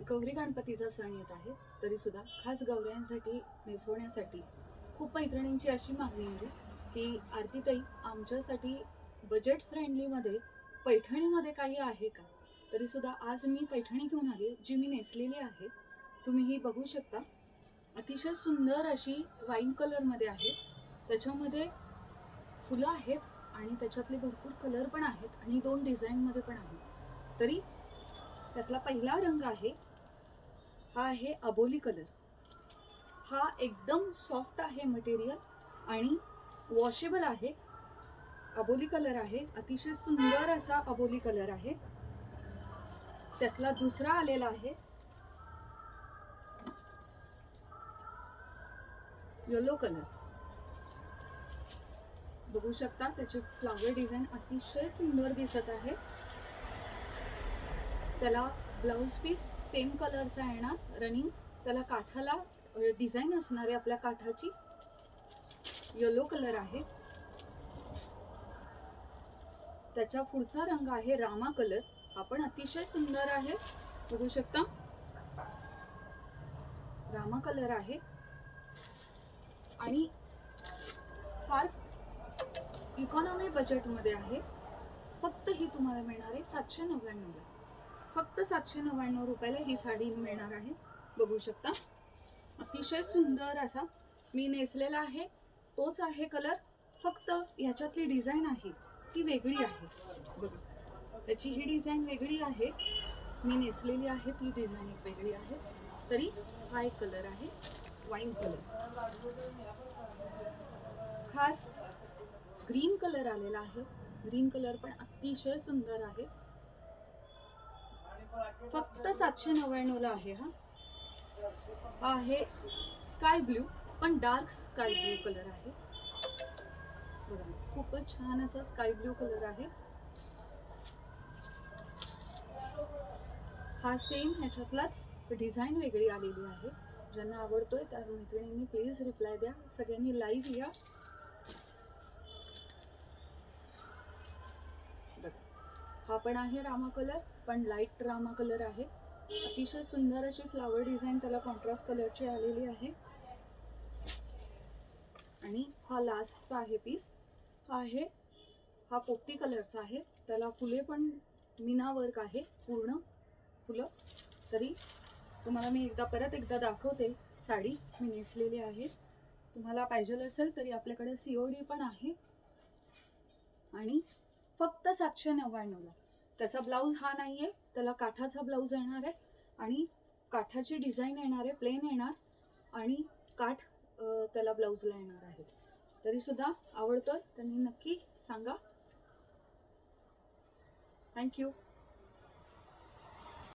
गौरी गणपतीचा सण येत आहे, तरी सुद्धा खास गौऱ्यांसाठी नेसवण्यासाठी खूप मैत्रिणींची अशी मागणी आली की आरतीताई आमच्यासाठी बजेट फ्रेंडलीमध्ये पैठणीमध्ये काही आहे का. तरी सुद्धा आज मी पैठणी घेऊन आली जी मी नेसलेली आहे. तुम्ही ही बघू शकता. अतिशय सुंदर अशी वाईन कलरमध्ये आहे. त्याच्यामध्ये फुलं आहेत आणि त्याच्यातले भरपूर कलर पण आहेत आणि दोन डिझाईनमध्ये पण आहेत. तरी त्यातला पहिला रंग आहे हा आहे अबोली कलर. हा एकदम सॉफ्ट आहे मटेरियल आणि वॉशेबल आहे. अबोली कलर आहे, अतिशय सुंदर असा अबोली कलर आहे. त्यातला दुसरा आलेला आहे येलो कलर. बघू शकता त्याची फ्लावर डिझाईन अतिशय सुंदर दिसत आहे. त्याला ब्लाउज पीस सेम कलरचा येणार रनिंग. त्याला काठाला डिझाईन असणार आहे आपल्या काठाची. येलो कलर आहे. त्याच्या पुढचा रंग आहे रामा कलर. हा पण अतिशय सुंदर आहे. बघू शकता रामा कलर आहे आणि फार इकॉनॉमी बजेट मध्ये आहे. फक्त ही तुम्हाला मिळणार आहे 799 ला. फक्त 799 रुपयाला ही साडी मिळणार आहे. बघू शकता अतिशय सुंदर असा मी नेसलेला आहे. तोच आहे कलर, फक्त ह्याच्यातली डिझाईन आहे ती वेगळी आहे. बघा त्याची ही डिझाईन वेगळी आहे, मी नेसलेली आहे ती डिझाईन वेगळी आहे. तरी हा एक कलर आहे वाईन कलर. खास ग्रीन कलर आलेला आहे. ग्रीन कलर पण अतिशय सुंदर आहे. फक्त 799 ला आहे. हा आहे स्काय ब्ल्यू, पण डार्क स्काय ब्ल्यू कलर आहे. बघा खूपच छान असा स्काय ब्ल्यू कलर आहे. हा सेम ह्याच्यातलाच डिझाईन वेगळी आलेली आहे. ज्यांना आवडतोय त्या मैत्रिणींनी प्लीज रिप्लाय द्या. सगळ्यांनी लाईव्ह या. हा पण आहे रामा कलर, पण लाईट रामा कलर आहे. अतिशय सुंदर अशी फ्लावर डिझाईन त्याला कॉन्ट्रास्ट कलरची आलेली आहे. आणि हा लास्टचा आहे पीस. हा पोपटी कलरचा आहे. त्याला फुले पण मीना वर्क आहे, पूर्ण फुलं. तरी तुम्हाला मी परत एकदा दाखवते. साडी मी नेसलेली आहे. तुम्हाला पाहिजे असेल तरी आपल्याकडे COD पण आहे. आणि फक्त 799 ला. त्याचा ब्लाऊज हा नाहीये, त्याला काठाचा ब्लाऊज येणार आहे आणि काठाची डिझाईन येणार आहे, प्लेन येणार आणि काठ त्याला ब्लाऊजला येणार आहे. तरी सुद्धा आवडतोय त्यांनी नक्की सांगा. थँक्यू.